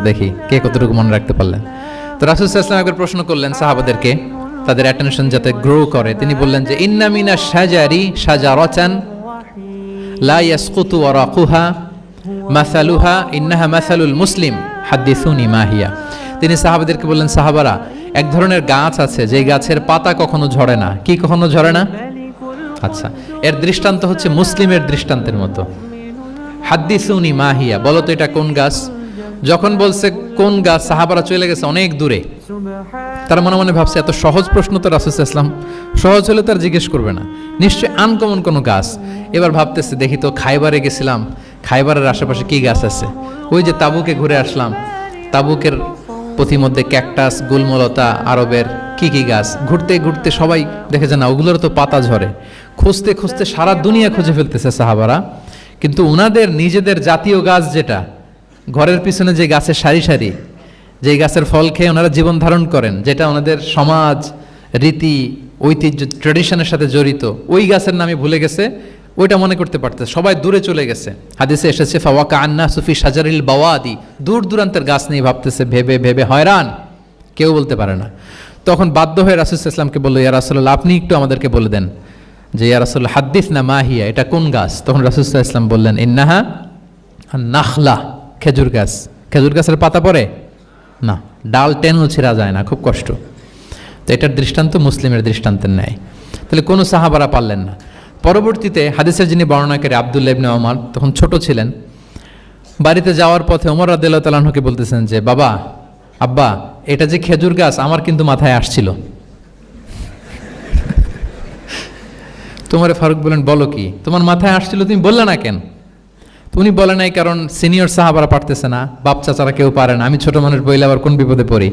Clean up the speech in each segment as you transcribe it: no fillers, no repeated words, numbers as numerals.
দেখি কে কতটুকু মনে রাখতে পারলেন। তো রাসূল সাল্লাল্লাহু আলাইহি ওয়াসাল্লাম একবার প্রশ্ন করলেন সাহাবাদেরকে, তাদের অ্যাটেনশন যাতে গ্রো করে। তিনি বললেন যে ইন্না মিনা শাজারি শাজারাতান লা ইয়াসকুতু ওয়ারাকুহা মাসালুহা ইন্নাহা মাসালুল মুসলিম হাদিসুনি মা হিয়া। তিনি সাহাবাদেরকে বললেন, সাহাবারা, এক ধরনের গাছ আছে যে গাছের পাতা কখনো ঝরে না। কি কখনো ঝরে না? আচ্ছা, এর দৃষ্টান্ত হচ্ছে মুসলিমের দৃষ্টান্তের মতো। হাদিসুনি মা হিয়া, বলো তো এটা কোন গাছ? যখন বলছে কোন গাছ, সাহাবারা চলে গেছে অনেক দূরে। তারা মনে মনে ভাবছে এত সহজ প্রশ্ন তো রাসূল সাল্লাল্লাহু আলাইহি ওয়াসাল্লাম সহজ হলে তার জিজ্ঞেস করবে না, নিশ্চয়ই আনকমন কোনো গাছ। এবার ভাবতেছে দেখি তো খাইবারে গেছিলাম, খাইবারের আশেপাশে কি গাছ আছে। ওই যে তাবুকে ঘুরে আসলাম, তাবুকের পথিমধ্যে ক্যাকটাস, গুলমলতা, আরবের কি কি গাছ। ঘুরতে ঘুরতে সবাই দেখেছে না ওগুলোর তো পাতা ঝরে। খুঁজতে খুঁজতে সারা দুনিয়া খুঁজে ফেলতেছে সাহাবারা, কিন্তু ওনাদের নিজেদের জাতীয় গাছ যেটা, ঘরের পিছনে যে গাছের সারি সারি, যেই গাছের ফল খেয়ে ওনারা জীবন ধারণ করেন, যেটা ওনাদের সমাজ, রীতি, ঐতিহ্য, ট্র্যাডিশনের সাথে জড়িত, ওই গাছের নামে ভুলে গেছে, ওইটা মনে করতে পারতেছে। সবাই দূরে চলে গেছে। হাদিসে এসেছে ফাওয়াকা আন্না সুফি শাজারিল বাওয়াদি, দূর দূরান্তের গাছ নিয়ে ভাবতেছে, ভেবে ভেবে হয়রান, কেউ বলতে পারে না। তখন বাধ্য হয়ে রাসূল সাল্লাল্লাহু আলাইহি ওয়াসাল্লামকে বলল, ইয়া রাসূলুল্লাহ, আপনি একটু আমাদেরকে বলে দেন যে ইয়া রাসূলুল্লাহ হাদ্দিসনা মা হিয়া, এটা কোন গাছ? তখন রাসূল সাল্লাল্লাহু আলাইহি ওয়াসাল্লাম বললেন, ইন্নাহা নাখলা, খেজুর গাছ। খেজুর গাছের পাতা পড়ে না, ডাল টেনেও ছিঁড়া যায় না, খুব কষ্ট। তো এটার দৃষ্টান্ত মুসলিমের দৃষ্টান্তের ন্যায়। তাহলে কোনো সাহাবারা পারলেন না। পরবর্তীতে হাদিসের যিনি বর্ণনাকারী আব্দুল্লাহ ইবনে ওমর তখন ছোট ছিলেন, বাড়িতে যাওয়ার পথে ওমর রাদিয়াল্লাহু তাআলা আনহুকে বলতেছেন যে বাবা, আব্বা, এটা যে খেজুর গাছ আমার কিন্তু মাথায় আসছিল। তোমার ফারুক বলেন, বলো কি, তোমার মাথায় আসছিল, তুমি বললে না কেন? উনি বলে নাই কারণ সিনিয়র সাহাবারা পারতেছে না, বাপ চাচারা কেউ পারে না, আমি ছোট মানুষ বইলে আবার কোন বিপদে পড়ি,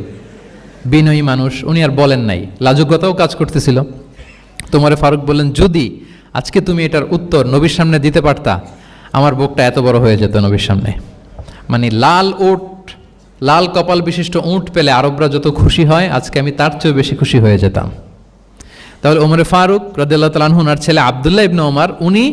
বিনয়ী মানুষ, উনি আর বলেন নাই, লাজুকতাও কাজ করতেছিল। তোমার ফারুক বললেন, যদি আজকে তুমি এটার উত্তর নবীর সামনে দিতে পারতা, আমার বুকটা এত বড় হয়ে যেত নবীর সামনে। মানে লাল উট, লাল কপাল বিশিষ্ট উট পেলে আরবরা যত খুশি হয়, আজকে আমি তার চেয়েও বেশি খুশি হয়ে যেতাম। তাহলে ওমর ফারুক রাদিয়াল্লাহু তাআলা আনহু, ওনার ছেলে আব্দুল্লাহ ইবনে ওমর, উনি